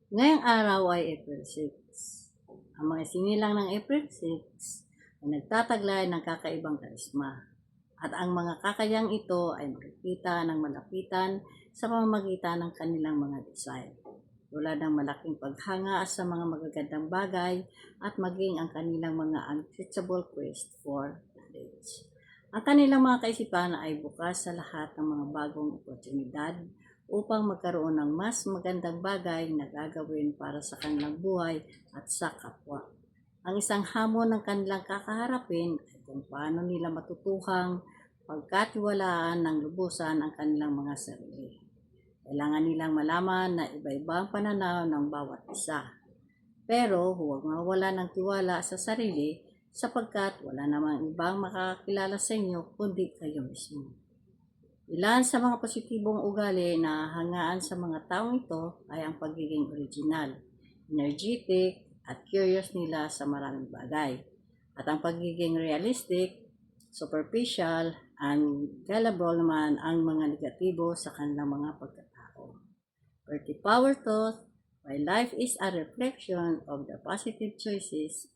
Ngayong araw ay April 6. Ang mga sinilang ng April 6 ay nagtataglay ng kakaibang karisma. At ang mga kakayang ito ay makikita ng malapitan sa pamamagitan ng kanilang mga design. Tulad ng malaking paghanga sa mga magagandang bagay at maging ang kanilang mga unteachable quest for knowledge. Ang kanilang mga kaisipan ay bukas sa lahat ng mga bagong oportunidad upang magkaroon ng mas magandang bagay na gagawin para sa kanilang buhay at sa kapwa. Ang isang hamon ng kanilang kakaharapin ay kung paano nila matutuhang pagkatiwalaan ng lubusan ang kanilang mga sarili. Kailangan nilang malaman na iba-iba ang pananaw ng bawat isa. Pero huwag mawala ng tiwala sa sarili sapagkat wala namang ibang makakakilala sa inyo kundi kayo mismo. Ilan sa mga positibong ugali na hangaan sa mga taong ito ay ang pagiging original, energetic, at curious nila sa maraming bagay. At ang pagiging realistic, superficial, and gullible naman ang mga negatibo sa kanilang mga pagkatao. Earthy Power Thought, my life is a reflection of the positive choices